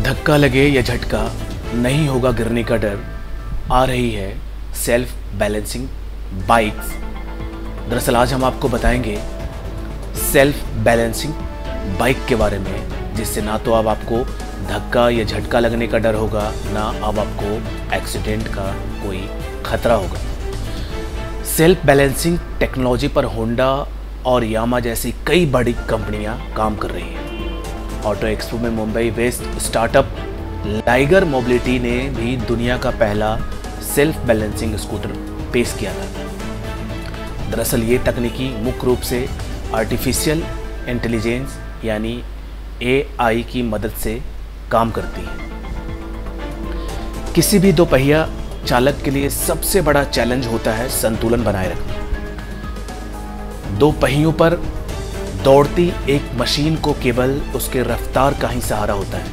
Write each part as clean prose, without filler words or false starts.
धक्का लगे या झटका, नहीं होगा गिरने का डर। आ रही है सेल्फ बैलेंसिंग बाइक्स। दरअसल आज हम आपको बताएंगे सेल्फ बैलेंसिंग बाइक के बारे में, जिससे ना तो अब आपको धक्का या झटका लगने का डर होगा, ना अब आपको एक्सीडेंट का कोई खतरा होगा। सेल्फ बैलेंसिंग टेक्नोलॉजी पर होंडा और यामा जैसी कई बड़ी कंपनियां काम कर रही हैं। ऑटो एक्सपो में Mumbai based startup liger mobility ने भी दुनिया का पहला सेल्फ बैलेंसिंग स्कूटर पेश किया था। दरअसल ये तकनीकी मुख्य रूप से आर्टिफिशियल इंटेलिजेंस यानी AI की मदद से काम करती है। किसी भी दोपहिया चालक के लिए सबसे बड़ा चैलेंज होता है संतुलन बनाए रखना। दो पहियों पर दौड़ती एक मशीन को केवल उसके रफ्तार का ही सहारा होता है,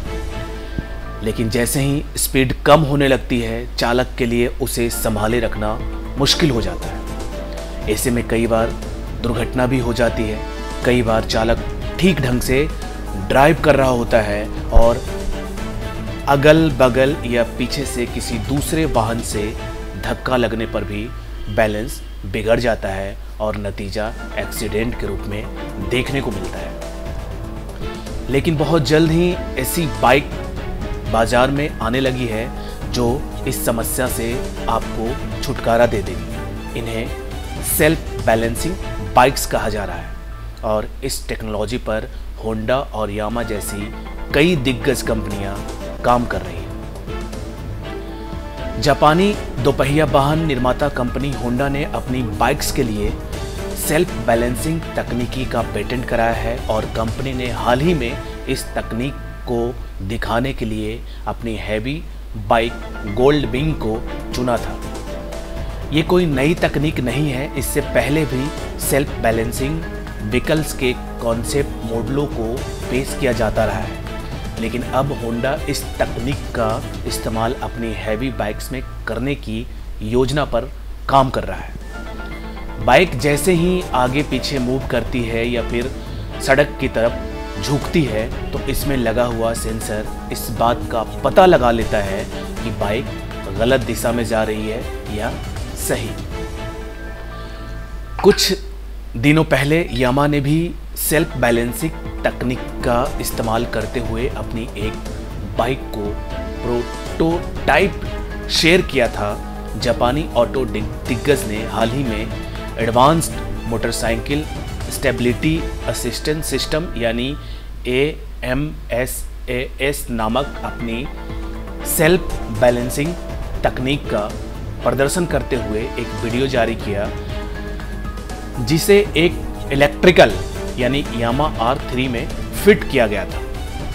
लेकिन जैसे ही स्पीड कम होने लगती है, चालक के लिए उसे संभाले रखना मुश्किल हो जाता है। ऐसे में कई बार दुर्घटना भी हो जाती है। कई बार चालक ठीक ढंग से ड्राइव कर रहा होता है और अगल बगल या पीछे से किसी दूसरे वाहन से धक्का लगने पर भी बैलेंस बिगड़ जाता है और नतीजा एक्सीडेंट के रूप में देखने को मिलता है। लेकिन बहुत जल्द ही ऐसी बाइक बाजार में आने लगी है जो इस समस्या से आपको छुटकारा दे देगी। इन्हें सेल्फ बैलेंसिंग बाइक्स कहा जा रहा है और इस टेक्नोलॉजी पर होंडा और यामा जैसी कई दिग्गज कंपनियां काम कर रही हैं। जापानी दोपहिया वाहन निर्माता कंपनी होंडा ने अपनी बाइक्स के लिए सेल्फ बैलेंसिंग तकनीकी का पेटेंट कराया है और कंपनी ने हाल ही में इस तकनीक को दिखाने के लिए अपनी हैवी बाइक गोल्ड विंग को चुना था। ये कोई नई तकनीक नहीं है, इससे पहले भी सेल्फ बैलेंसिंग व्हीकल्स के कॉन्सेप्ट मॉडलों को पेश किया जाता रहा है, लेकिन अब होंडा इस तकनीक का इस्तेमाल अपनी हैवी बाइक्स में करने की योजना पर काम कर रहा है। बाइक जैसे ही आगे पीछे मूव करती है या फिर सड़क की तरफ झुकती है, तो इसमें लगा हुआ सेंसर इस बात का पता लगा लेता है कि बाइक गलत दिशा में जा रही है या सही। कुछ दिनों पहले यामा ने भी सेल्फ बैलेंसिंग तकनीक का इस्तेमाल करते हुए अपनी एक बाइक को प्रोटोटाइप शेयर किया था। जापानी ऑटो दिग्गज ने हाल ही में advanced motorcycle stability assistance system यानी AMSAS नामक अपनी सेल्फ बैलेंसिंग तकनीक का प्रदर्शन करते हुए एक वीडियो जारी किया, जिसे एक इलेक्ट्रिकल यानी यामा R3 में फिट किया गया था।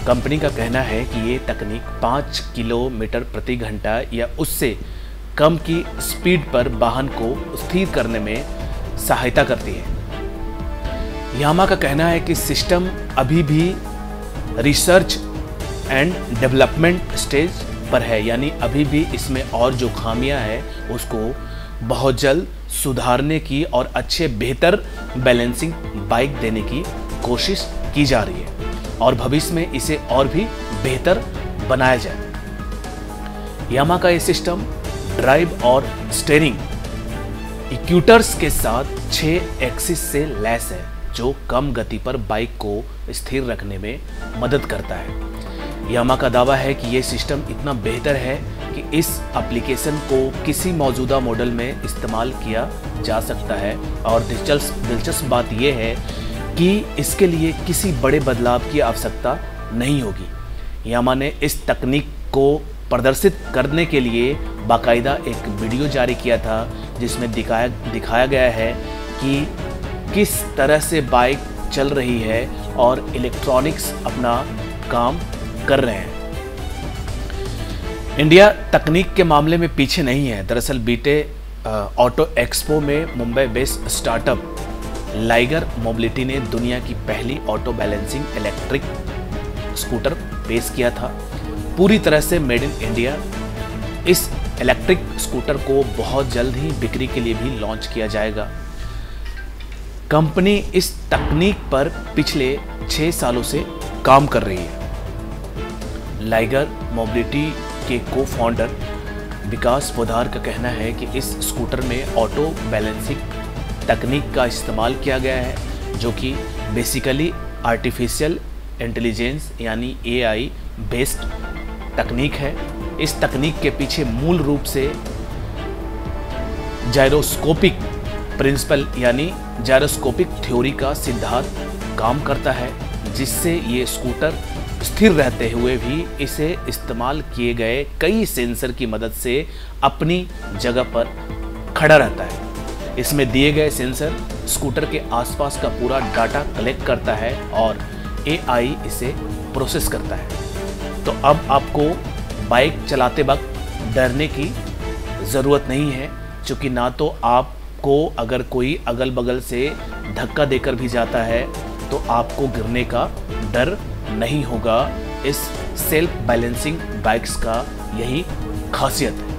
कंपनी का कहना है कि ये तकनीक 5 किलोमीटर प्रति घंटा या उससे कम की स्पीड पर वाहन को स्थिर करने में सहायता करती है। यामा का कहना है कि सिस्टम अभी भी रिसर्च एंड डेवलपमेंट स्टेज पर है, यानी अभी भी इसमें और जो खामियां हैं उसको बहुत जल्द सुधारने की और अच्छे बेहतर बैलेंसिंग बाइक देने की कोशिश की जा रही है और भविष्य में इसे और भी बेहतर बनाया जाए। यामा का ये सिस्टम ड्राइव और स्टीयरिंग इक्यूटर्स के साथ 6 एक्सिस से लैस है, जो कम गति पर बाइक को स्थिर रखने में मदद करता है। यामा का दावा है कि यह सिस्टम इतना बेहतर है कि इस एप्लीकेशन को किसी मौजूदा मॉडल में इस्तेमाल किया जा सकता है और दिलचस्प बात यह है कि इसके लिए किसी बड़े बदलाव की आवश्यकता नहीं होगी। यामा ने इस तकनीक को प्रदर्शित करने के लिए बाकायदा एक वीडियो जारी किया था, जिसमें दिखाया गया है कि किस तरह से बाइक चल रही है और इलेक्ट्रॉनिक्स अपना काम कर रहे हैं। इंडिया तकनीक के मामले में पीछे नहीं है। दरअसल बीते ऑटो एक्सपो में Mumbai based startup liger mobility ने दुनिया की पहली ऑटो बैलेंसिंग इलेक्ट्रिक स्कूटर पेश किया था, पूरी तरह से मेड इन इंडिया। इस इलेक्ट्रिक स्कूटर को बहुत जल्द ही बिक्री के लिए भी लॉन्च किया जाएगा। कंपनी इस तकनीक पर पिछले 6 सालों से काम कर रही है। लाइगर मोबिलिटी के को फाउंडर विकास पोद्दार का कहना है कि इस स्कूटर में ऑटो बैलेंसिंग तकनीक का इस्तेमाल किया गया है, जो कि बेसिकली आर्टिफिशियल इंटेलिजेंस यानी AI बेस्ड तकनीक है। इस तकनीक के पीछे मूल रूप से जायरोस्कोपिक प्रिंसिपल यानी जायरोस्कोपिक थ्योरी का सिद्धांत काम करता है, जिससे ये स्कूटर स्थिर रहते हुए भी इसे इस्तेमाल किए गए कई सेंसर की मदद से अपनी जगह पर खड़ा रहता है। इसमें दिए गए सेंसर स्कूटर के आसपास का पूरा डाटा कलेक्ट करता है और AI इसे प्रोसेस करता है। तो अब आपको बाइक चलाते वक्त डरने की ज़रूरत नहीं है, क्योंकि ना तो आपको अगर कोई अगल बगल से धक्का देकर भी जाता है तो आपको गिरने का डर नहीं होगा। इस सेल्फ बैलेंसिंग बाइक्स का यही खासियत है।